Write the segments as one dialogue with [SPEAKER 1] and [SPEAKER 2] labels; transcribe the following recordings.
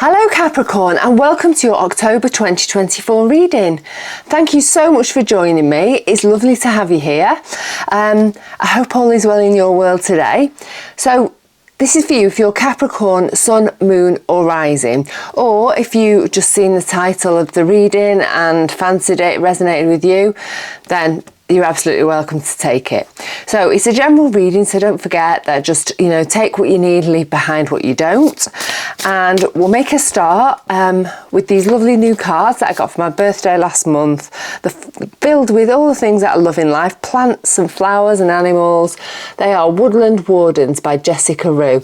[SPEAKER 1] Hello Capricorn, and welcome to your October 2024 reading. Thank you so much for joining me. It's lovely to have you here. I hope all is well in your world today. So this is for you if you're Capricorn, Sun, Moon or Rising, or if you just seen the title of the reading and fancied it, resonated with you, then you're absolutely welcome to take it. So it's a general reading, so don't forget that just, take what you need, leave behind what you don't. And we'll make a start with these lovely new cards that I got for my birthday last month. Filled with all the things that I love in life, plants and flowers and animals. They are Woodland Wardens by Jessica Rue.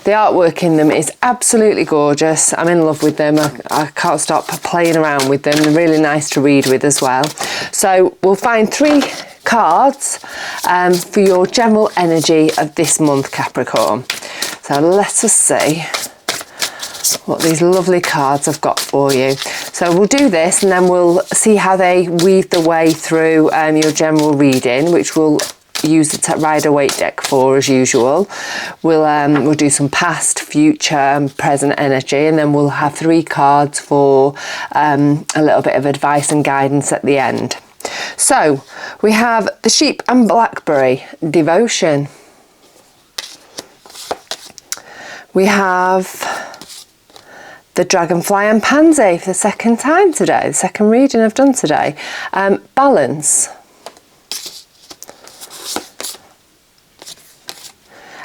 [SPEAKER 1] The artwork in them is absolutely gorgeous. I'm in love with them. I can't stop playing around with them. They're really nice to read with as well. So we'll find 3 cards for your general energy of this month, Capricorn. So let us see what these lovely cards I've got for you. So we'll do this and then we'll see how they weave their way through your general reading, which we'll use the Rider-Waite deck for as usual. We'll do some past, future and present energy, and then we'll have 3 cards for a little bit of advice and guidance at the end. So we have the Sheep and Blackberry, Devotion. We have the Dragonfly and Pansy for the second time today, the second reading I've done today. Balance.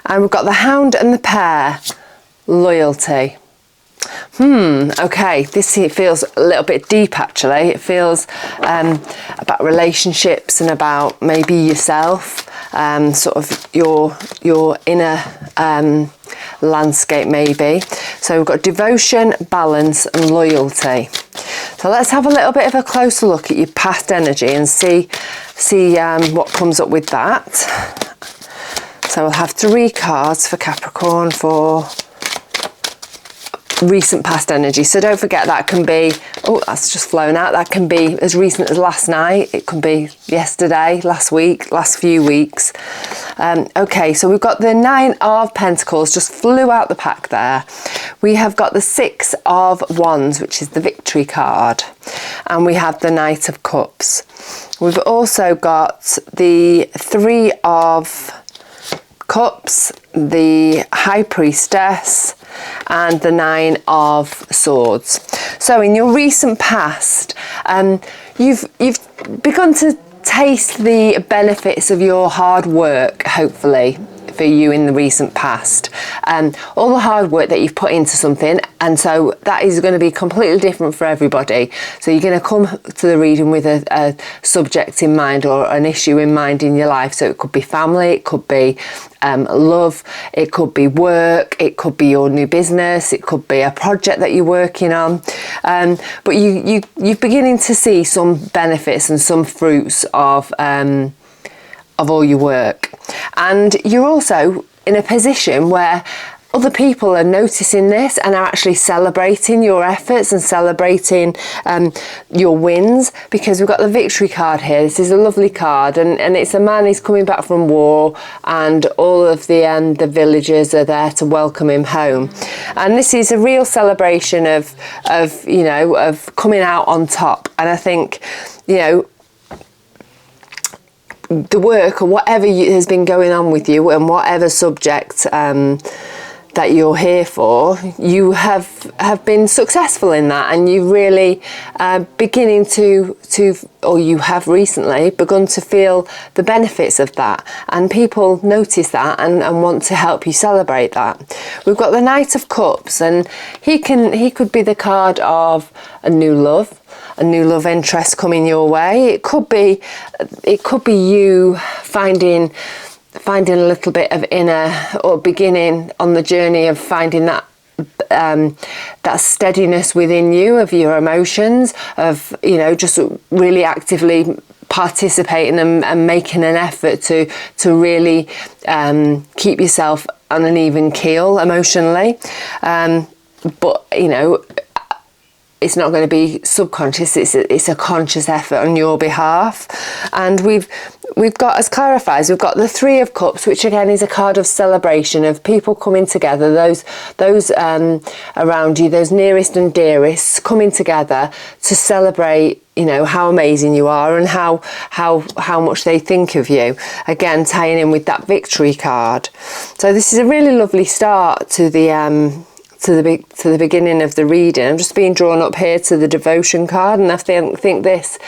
[SPEAKER 1] And we've got the Hound and the Pear, Loyalty. Okay, this feels a little bit deep actually. It feels about relationships and about maybe yourself, sort of your inner landscape maybe. So we've got devotion, balance and loyalty. So let's have a little bit of a closer look at your past energy and see what comes up with that. So we'll have 3 cards for Capricorn for recent past energy. So don't forget that can be, oh that's just flown out, that can be as recent as last night, it can be yesterday, last week, last few weeks. Okay, so we've got the 9 of Pentacles, just flew out the pack there. We have got the 6 of Wands, which is the Victory card, and we have the Knight of Cups. We've also got the 3 of Cups, the High Priestess and the 9 of Swords. So in your recent past, you've begun to taste the benefits of your hard work, hopefully, for you in the recent past. All the hard work that you've put into something, and so that is going to be completely different for everybody. So you're going to come to the reading with a subject in mind or an issue in mind in your life. So it could be family, it could be love, it could be work, it could be your new business, it could be a project that you're working on. But you're beginning to see some benefits and some fruits of all your work. And you're also in a position where other people are noticing this and are actually celebrating your efforts and celebrating your wins, because we've got the Victory card here. This is a lovely card, and it's a man who's coming back from war, and all of the villagers are there to welcome him home. And this is a real celebration of coming out on top. And I think, the work or whatever has been going on with you and whatever subject that you're here for, you have been successful in that, and you really beginning to or you have recently begun to feel the benefits of that, and people notice that and want to help you celebrate that. We've got the Knight of Cups, and he could be the card of a new love interest coming your way. It could be you finding a little bit of inner, or beginning on the journey of finding that steadiness within you of your emotions, of just really actively participating and making an effort to really keep yourself on an even keel emotionally. But it's not going to be subconscious, it's a conscious effort on your behalf. And we've got, as clarifies, we've got the Three of Cups, which again is a card of celebration, of people coming together, those around you, those nearest and dearest, coming together to celebrate, you know, how amazing you are and how much they think of you. Again, tying in with that victory card. So this is a really lovely start to the beginning of the reading. I'm just being drawn up here to the devotion card, and I think this,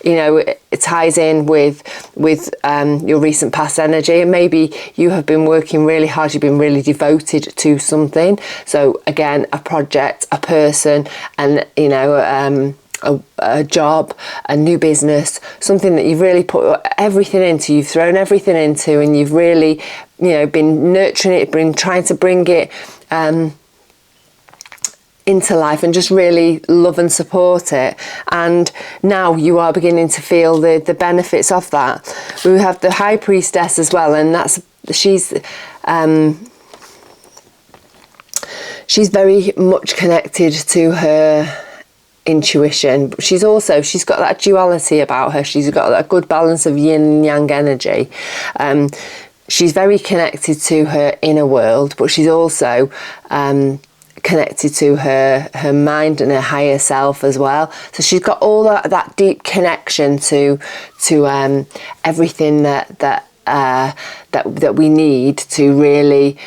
[SPEAKER 1] you know, it ties in with your recent past energy, and maybe you have been working really hard, you've been really devoted to something. So again, a project, a person, and, you know, a job, a new business, something that you've really put everything into, you've thrown everything into, and you've really, you know, been nurturing it, been trying to bring it into life and just really love and support it. And now you are beginning to feel the benefits of that. We have the High Priestess as well, and she's very much connected to her intuition. She's got that duality about her. She's got that good balance of yin and yang energy. She's very connected to her inner world, but she's also connected to her mind and her higher self as well. So she's got all that deep connection to everything that we need to really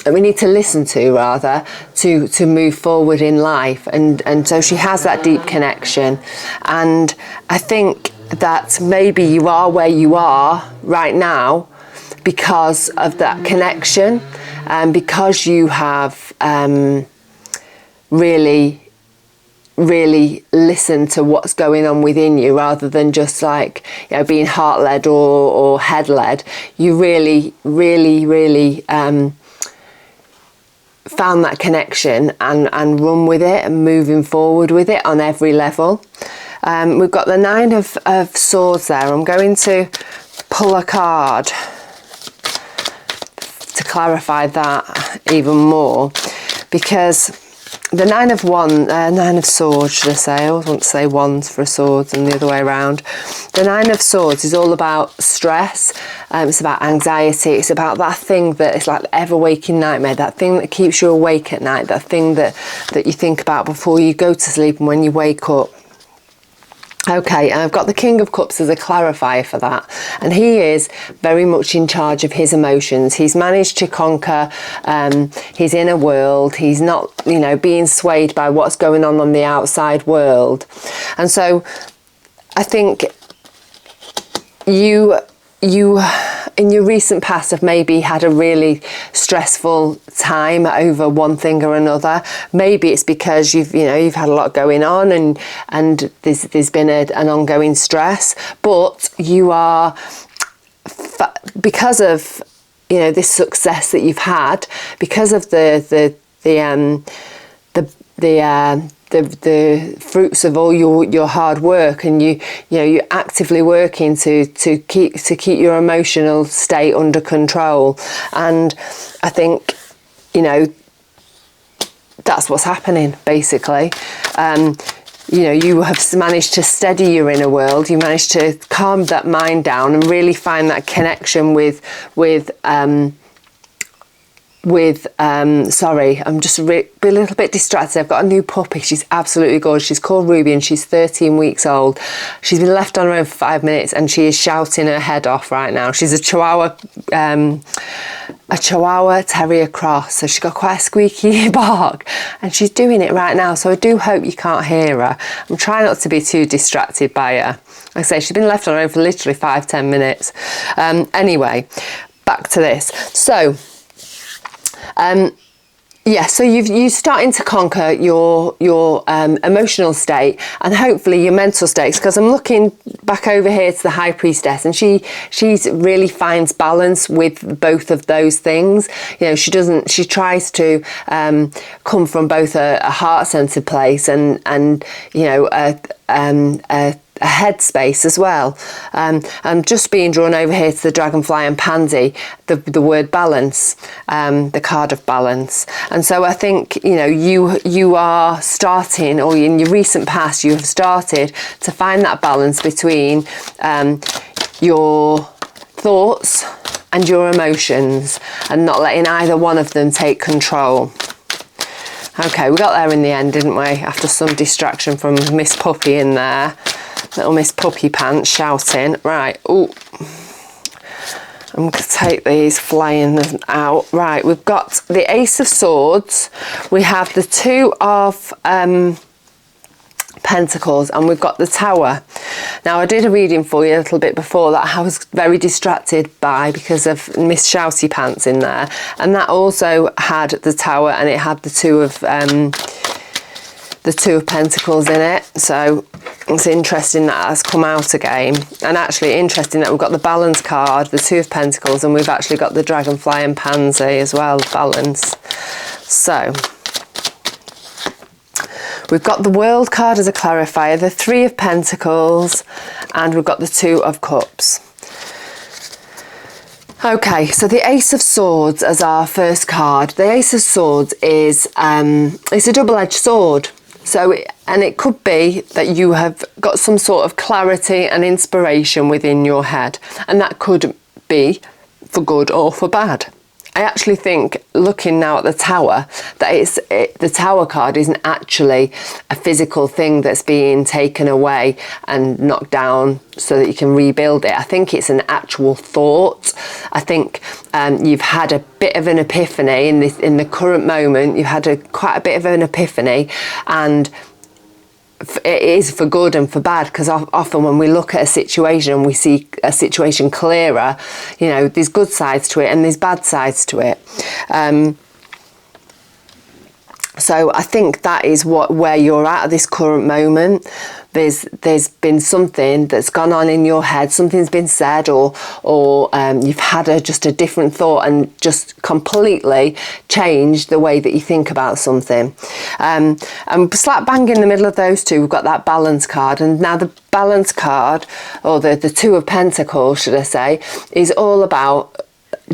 [SPEAKER 1] that we need to listen to, rather, to move forward in life. And so she has that deep connection. And I think that maybe you are where you are right now because of that connection, and because you have really listen to what's going on within you, rather than just, like, you know, being heart-led or head-led. You really found that connection and run with it and moving forward with it on every level. We've got the Nine of Swords there. I'm going to pull a card to clarify that even more, because the Nine of Swords, should I say? I always want to say wands for swords and the other way around. The Nine of Swords is all about stress. It's about anxiety. It's about that thing that is like the ever-waking nightmare, that thing that keeps you awake at night, that thing that you think about before you go to sleep and when you wake up. Okay, and I've got the King of Cups as a clarifier for that, and he is very much in charge of his emotions. He's managed to conquer his inner world. He's not, you know, being swayed by what's going on the outside world. And so I think you in your recent past have maybe had a really stressful time over one thing or another. Maybe it's because you've had a lot going on and there's been an ongoing stress, but you are, because of, you know, this success that you've had, because of the fruits of all your hard work, and you're actively working to keep your emotional state under control. And I think, you know, that's what's happening basically. You know, you have managed to steady your inner world. You managed to calm that mind down and really find that connection with sorry, I'm just a little bit distracted. I've got a new puppy. She's absolutely gorgeous. She's called Ruby and she's 13 weeks old. She's been left on her own for 5 minutes and she is shouting her head off right now. She's a Chihuahua Terrier cross, so she's got quite a squeaky bark and she's doing it right now, so I do hope you can't hear her. I'm trying not to be too distracted by her. Like I say, she's been left on her own for literally 5-10 minutes. Anyway, back to this. So so you're starting to conquer your emotional state and hopefully your mental states, because I'm looking back over here to the High Priestess, and she's really finds balance with both of those things. You know, she tries to come from both a heart-centered place and you know, a headspace as well. I'm just being drawn over here to the dragonfly and pansy, the word balance, the card of balance. And so I think, you know, you are starting, or in your recent past, you have started to find that balance between your thoughts and your emotions, and not letting either one of them take control. Okay, we got there in the end, didn't we? After some distraction from Miss Puppy in there. Little Miss Puppy Pants shouting. Right, oh, I'm going to take these flying out. Right, we've got the Ace of Swords. We have the Two of Pentacles, and we've got the Tower. Now, I did a reading for you a little bit before that I was very distracted by because of Miss Shouty Pants in there, and that also had the Tower, and it had the Two of Pentacles in it. So it's interesting that has come out again, and actually interesting that we've got the Balance card, the Two of Pentacles, and we've actually got the Dragonfly and Pansy as well, Balance. So we've got the World card as a clarifier, the Three of Pentacles, and we've got the Two of Cups. Okay, so the Ace of Swords as our first card. The Ace of Swords is it's a double-edged sword. So, and it could be that you have got some sort of clarity and inspiration within your head, and that could be for good or for bad. I actually think, looking now at the Tower, that the Tower card isn't actually a physical thing that's being taken away and knocked down so that you can rebuild it. I think it's an actual thought. I think you've had a bit of an epiphany in the current moment. You've had quite a bit of an epiphany, and it is for good and for bad, because often when we look at a situation and we see a situation clearer, you know, there's good sides to it and there's bad sides to it. So I think that is where you're at this current moment. There's been something that's gone on in your head, something's been said, or you've had just a different thought and just completely changed the way that you think about something. And slap bang in the middle of those two, we've got that Balance card. And now the Balance card, or the Two of Pentacles, should I say, is all about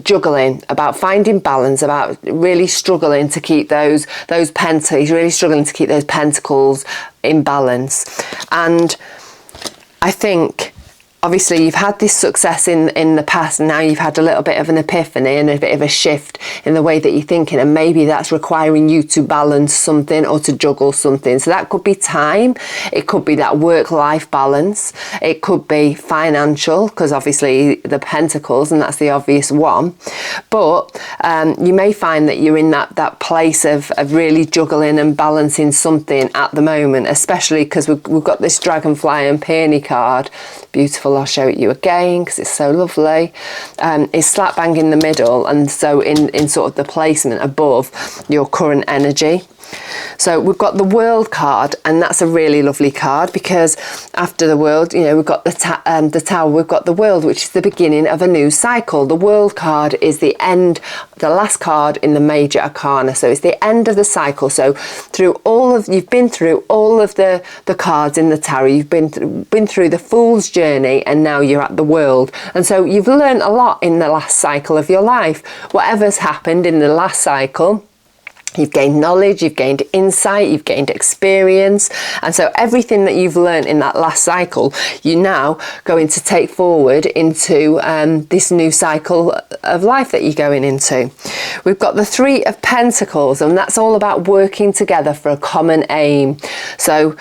[SPEAKER 1] juggling, about finding balance, about really struggling to keep those pentacles, really struggling to keep those pentacles in balance. And I think obviously you've had this success in the past, and now you've had a little bit of an epiphany and a bit of a shift in the way that you're thinking, and maybe that's requiring you to balance something or to juggle something. So that could be time, it could be that work-life balance, it could be financial, because obviously the Pentacles, and that's the obvious one. But you may find that you're in that place of really juggling and balancing something at the moment, especially because we've got this Dragonfly and Peony card. Beautiful, I'll show it you again because it's so lovely. It's slap bang in the middle, and so in sort of the placement above your current energy. So we've got the World card, and that's a really lovely card, because after the World, you know, we've got the Tower, we've got the World, which is the beginning of a new cycle. The World card is the end, the last card in the major arcana, so it's the end of the cycle. So you've been through all of the cards in the tarot, you've been through the Fool's journey, and now you're at the World. And so you've learned a lot in the last cycle of your life. Whatever's happened in the last cycle, you've gained knowledge, you've gained insight, you've gained experience, and so everything that you've learned in that last cycle, you're now going to take forward into this new cycle of life that you're going into. We've got the Three of Pentacles, and that's all about working together for a common aim. So,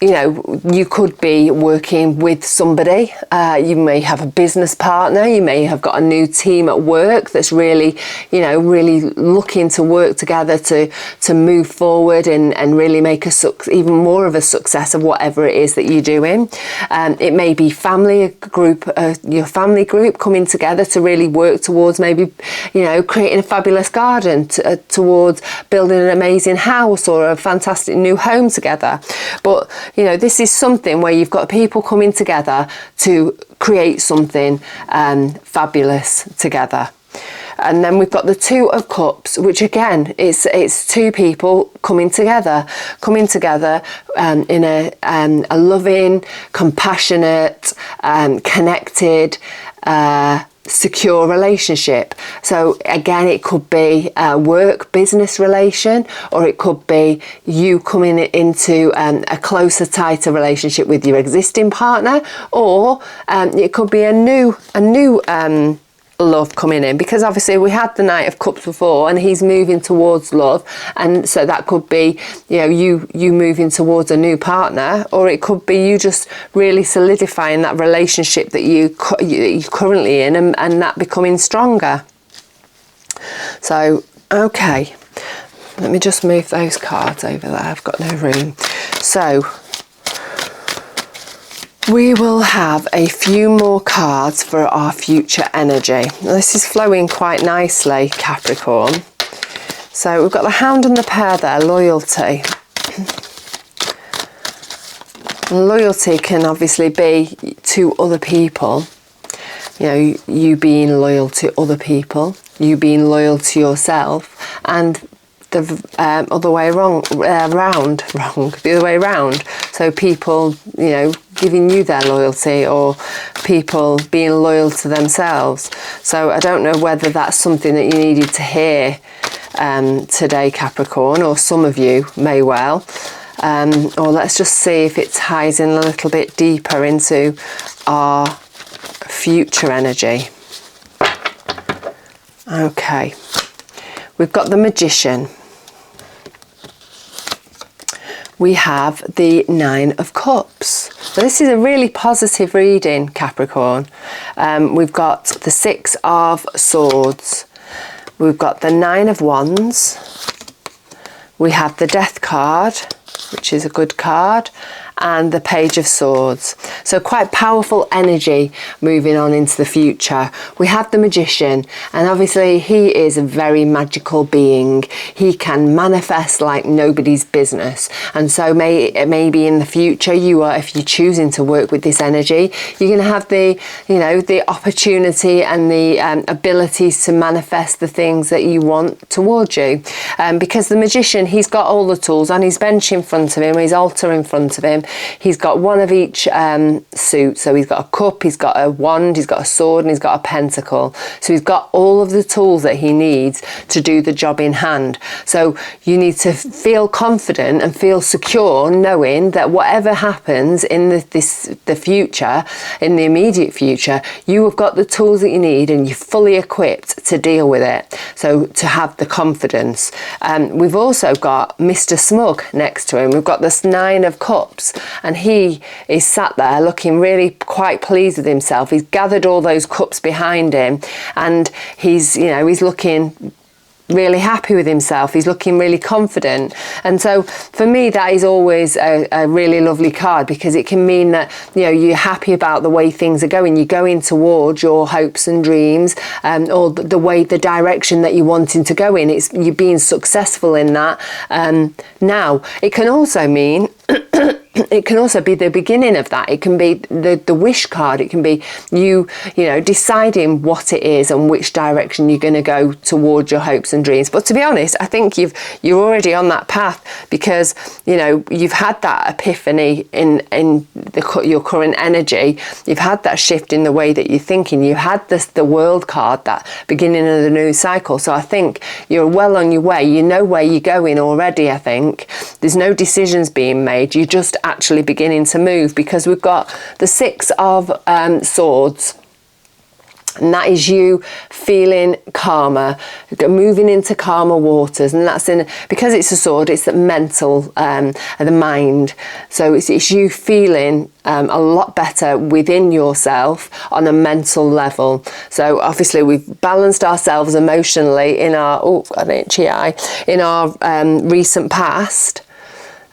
[SPEAKER 1] you know, you could be working with somebody, you may have a business partner, you may have got a new team at work that's really, you know, really looking to work together to move forward and really make even more of a success of whatever it is that you're doing. It may be your family group coming together to really work towards maybe, you know, creating a fabulous garden, towards building an amazing house or a fantastic new home together. But you know, this is something where you've got people coming together to create something fabulous together. And then we've got the Two of Cups, which again, it's two people coming together in a loving, compassionate, connected, secure relationship. So again, it could be a work business relation, or it could be you coming into a closer, tighter relationship with your existing partner, or it could be a new love coming in, because obviously we had the Knight of Cups before and he's moving towards love, and so that could be, you know, you moving towards a new partner, or it could be you just really solidifying that relationship that you're currently in, and that becoming stronger. So okay, let me just move those cards over there, I've got no room. So we will have a few more cards for our future energy. This is flowing quite nicely, Capricorn. So we've got the Hound and the Pair there, loyalty. And loyalty can obviously be to other people. You know, you being loyal to other people, you being loyal to yourself, and the other way around. So people, you know, giving you their loyalty, or people being loyal to themselves. So I don't know whether that's something that you needed to hear today, Capricorn, or some of you may well. Or let's just see if it ties in a little bit deeper into our future energy. Okay, we've got the Magician. We have the Nine of Cups. So this is a really positive reading, Capricorn. We've got the Six of Swords. We've got the Nine of Wands. We have the Death card, which is a good card, and the Page of Swords. So quite powerful energy moving on into the future. We have the Magician, and obviously he is a very magical being. He can manifest like nobody's business, and so maybe in the future if you're choosing to work with this energy, you're going to have the opportunity and the abilities to manifest the things that you want towards you, because the Magician, he's got all the tools on his bench in front of him, his altar in front of him. He's got one of each suit. So he's got a cup, he's got a wand, he's got a sword, and he's got a pentacle. So he's got all of the tools that he needs to do the job in hand. So you need to feel confident and feel secure knowing that whatever happens in the future, in the immediate future, you have got the tools that you need and you're fully equipped to deal with it. So to have the confidence. We've also got Mr. Smug next to him. We've got this Nine of Cups, and he is sat there looking really quite pleased with himself. He's gathered all those cups behind him, and he's looking really happy with himself. He's looking really confident. And so for me, that is always a really lovely card, because it can mean that, you know, you're happy about the way things are going. You're going towards your hopes and dreams, or the direction that you're wanting to go in. You're being successful in that. Now, it can also mean it can also be the beginning of that. It can be the wish card. It can be you deciding what it is and which direction you're going to go towards your hopes and dreams. But to be honest, I think you're already on that path, because you've had that epiphany in your current energy. You've had that shift in the way that you're thinking. You had the World card, that beginning of the new cycle. So I think you're well on your way. You know where you're going already. I think there's no decisions being made. You're just actually beginning to move, because we've got the Six of Swords, and that is you feeling calmer, moving into calmer waters. And that's because it's a sword, it's the mental, the mind. So it's you feeling a lot better within yourself on a mental level. So obviously we've balanced ourselves emotionally in our recent past.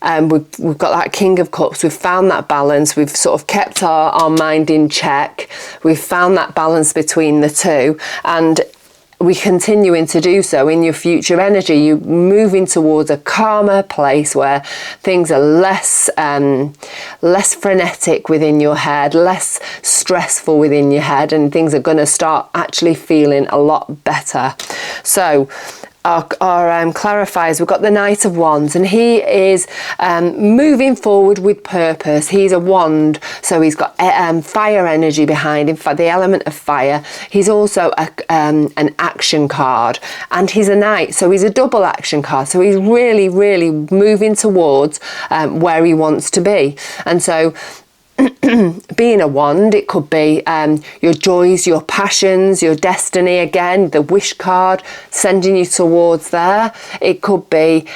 [SPEAKER 1] We've got that King of Cups. We've found that balance. We've sort of kept our mind in check. We've found that balance between the two. And we continuing to do so in your future energy. You're moving towards a calmer place where things are less frenetic within your head, less stressful within your head, and things are going to start actually feeling a lot better. So our clarifiers, we've got the Knight of Wands, and he is moving forward with purpose. He's a wand, so he's got fire energy behind him, the element of fire. He's also an action card, and he's a knight, so he's a double action card. So he's really, really moving towards where he wants to be. And so being a wand, it could be your joys, your passions, your destiny, again, the wish card, sending you towards there. It could be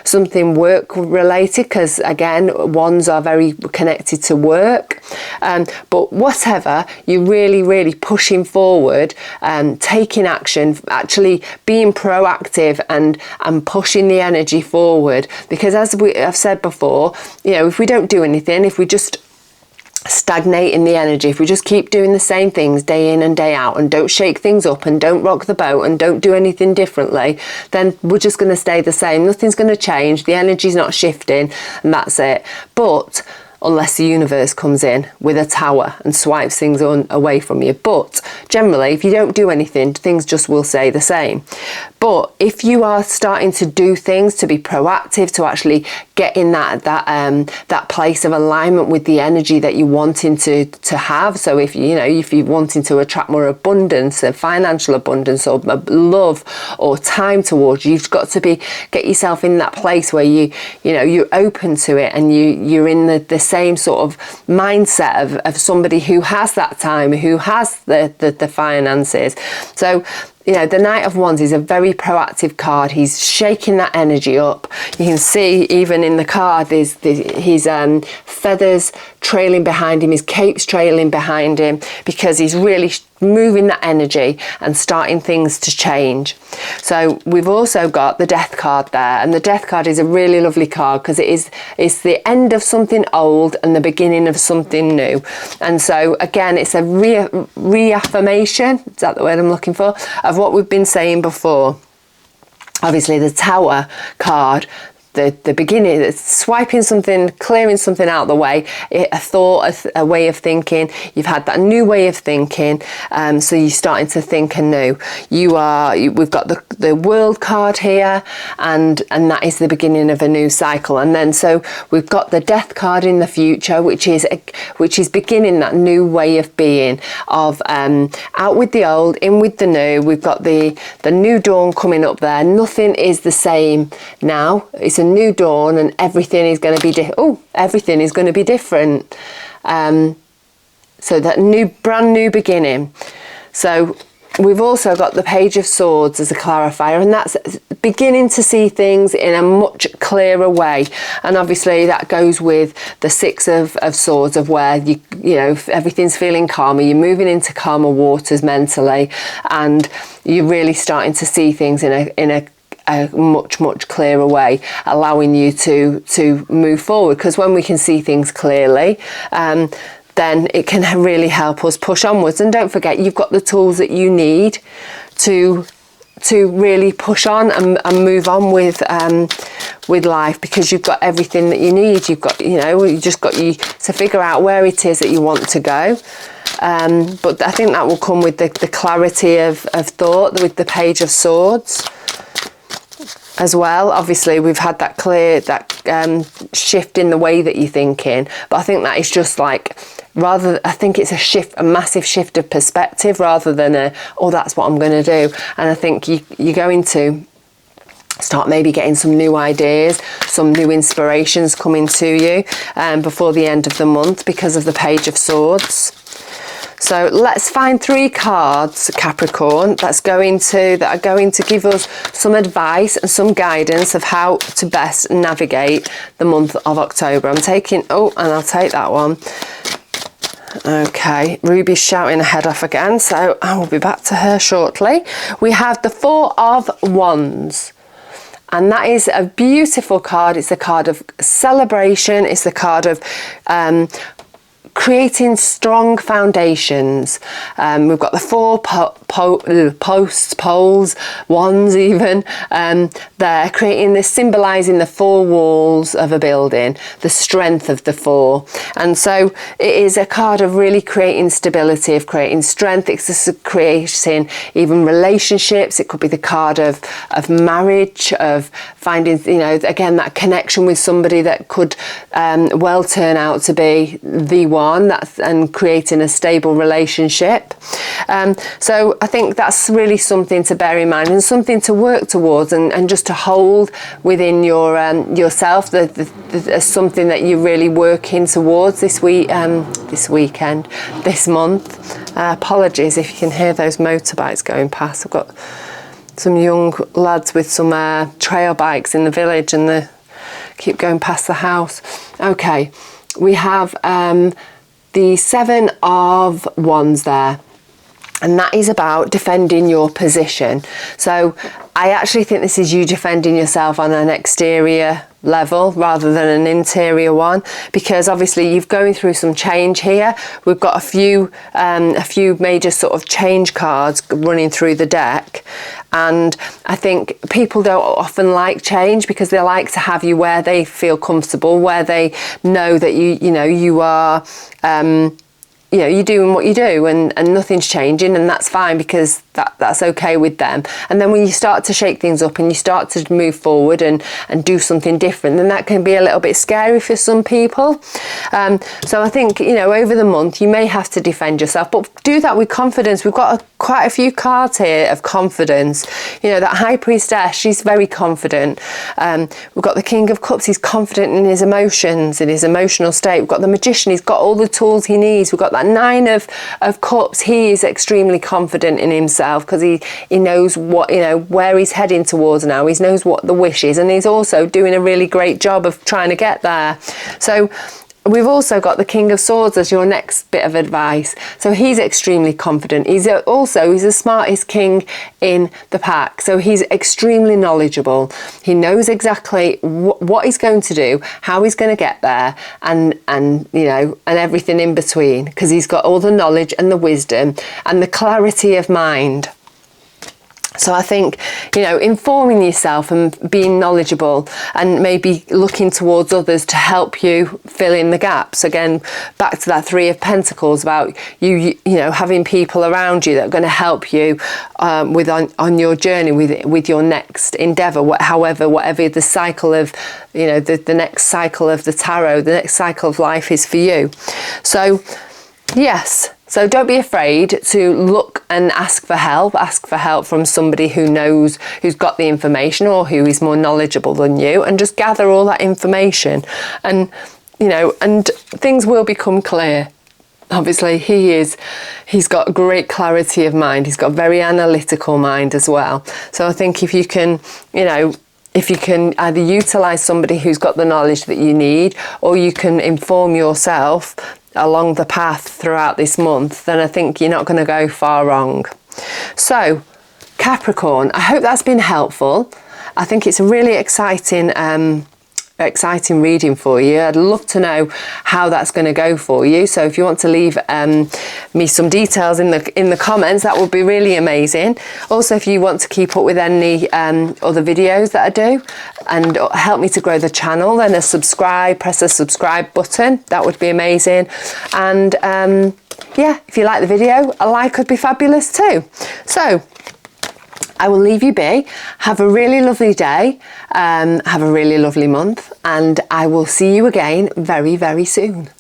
[SPEAKER 1] something work related, because again, wands are very connected to work. But whatever, you're really, really pushing forward, taking action, actually being proactive and pushing the energy forward. Because as I've said before, you know, if we don't do anything, if we just stagnate in the energy, if we just keep doing the same things day in and day out and don't shake things up and don't rock the boat and don't do anything differently, then we're just going to stay the same. Nothing's going to change. The energy's not shifting, and that's it. But unless the universe comes in with a tower and swipes things away from you. But generally, if you don't do anything, things just will stay the same. But if you are starting to do things, to be proactive, to actually get in that place of alignment with the energy that you're wanting to have. So if you're wanting to attract more abundance, financial abundance, or love, or time towards you, you've got to get yourself in that place where you're open to it, and you're in the same sort of mindset of somebody who has that time, who has the finances. So the Knight of Wands is a very proactive card. He's shaking that energy up. You can see even in the card, there's his feathers trailing behind him, his cape's trailing behind him, because he's really moving that energy and starting things to change. So we've also got the Death card there, and the Death card is a really lovely card because it's the end of something old and the beginning of something new. And so again, it's a reaffirmation, is that the word I'm looking for, of what we've been saying before. Obviously the Tower card, the beginning, swiping something, clearing something out of the way, a thought, a way of thinking. You've had that new way of thinking, so you're starting to think anew. We've got the World card here, and that is the beginning of a new cycle. And then so we've got the Death card in the future, which is beginning that new way of being, of out with the old, in with the new. We've got the new dawn coming up there. Nothing is the same now. It's a new dawn, and everything is going to be everything is going to be different. So that brand new beginning. So we've also got the Page of Swords as a clarifier, and that's beginning to see things in a much clearer way. And obviously that goes with the Six of Swords, of where everything's feeling calmer, you're moving into calmer waters mentally, and you're really starting to see things in a much clearer way, allowing you to move forward. Because when we can see things clearly, then it can really help us push onwards. And don't forget, you've got the tools that you need to really push on and move on with life, because you've got everything that you need. You've got you just got to figure out where it is that you want to go. But I think that will come with the clarity of thought with the Page of Swords as well. Obviously we've had that shift in the way that you're thinking, but I think that is just like, I think it's a massive shift of perspective, rather than that's what I'm going to do. And I think you're going to start maybe getting some new ideas, some new inspirations coming to you before the end of the month, because of the Page of Swords. So let's find 3 cards, Capricorn, that are going to give us some advice and some guidance of how to best navigate the month of October. I'm taking, and I'll take that one. Okay, Ruby's shouting her head off again, so I will be back to her shortly. We have the Four of Wands. And that is a beautiful card. It's a card of celebration. It's a card of creating strong foundations. We've got the 4 posts, poles, wands even. They're creating this, symbolising the 4 walls of a building, the strength of the 4. And so it is a card of really creating stability, of creating strength. It's just creating even relationships. It could be the card of marriage, of finding, you know, again, that connection with somebody that could well turn out to be the one, and creating a stable relationship. So I think that's really something to bear in mind and something to work towards, and just to hold within your yourself, as something that you're really working towards this week, this weekend, this month. Apologies if you can hear those motorbikes going past. I've got some young lads with some trail bikes in the village, and they keep going past the house. Okay, we have the 7 of Wands there, and that is about defending your position. So I actually think this is you defending yourself on an exterior level rather than an interior one, because obviously you're going through some change here. We've got a few major sort of change cards running through the deck, and I think people don't often like change because they like to have you where they feel comfortable, where they know that you are you're doing what you do, and nothing's changing, and that's fine, because that's okay with them. And then when you start to shake things up and you start to move forward and do something different, then that can be a little bit scary for some people. So I think, over the month you may have to defend yourself, but do that with confidence. We've got quite a few cards here of confidence. That High Priestess, she's very confident. We've got the King of Cups, he's confident in his emotions, in his emotional state. We've got the Magician, he's got all the tools he needs. We've got that 9 of Cups, he is extremely confident in himself, because he knows what, where he's heading towards now. He knows what the wish is, and he's also doing a really great job of trying to get there. So we've also got the King of Swords as your next bit of advice. So he's extremely confident. He's the smartest king in the pack. So he's extremely knowledgeable. He knows exactly what he's going to do, how he's going to get there, and everything in between, because he's got all the knowledge and the wisdom and the clarity of mind. So I think, informing yourself and being knowledgeable, and maybe looking towards others to help you fill in the gaps. Again, back to that 3 of Pentacles, about you having people around you that are going to help you on your journey with your next endeavour, whatever the cycle of, the next cycle of the tarot, the next cycle of life is for you. So, yes. So don't be afraid to look and ask for help from somebody who knows, who's got the information, or who is more knowledgeable than you, and just gather all that information, and things will become clear. Obviously he's got great clarity of mind. He's got a very analytical mind as well. So I think if you can either utilise somebody who's got the knowledge that you need, or you can inform yourself along the path throughout this month, then I think you're not going to go far wrong. So Capricorn, I hope that's been helpful. I think it's a really exciting reading for you. I'd love to know how that's going to go for you. So if you want to leave me some details in the comments, that would be really amazing. Also, if you want to keep up with any other videos that I do and help me to grow the channel, then press the subscribe button. That would be amazing. And if you like the video, a like would be fabulous too. So I will leave you be. Have a really lovely day. Have a really lovely month, and I will see you again very, very soon.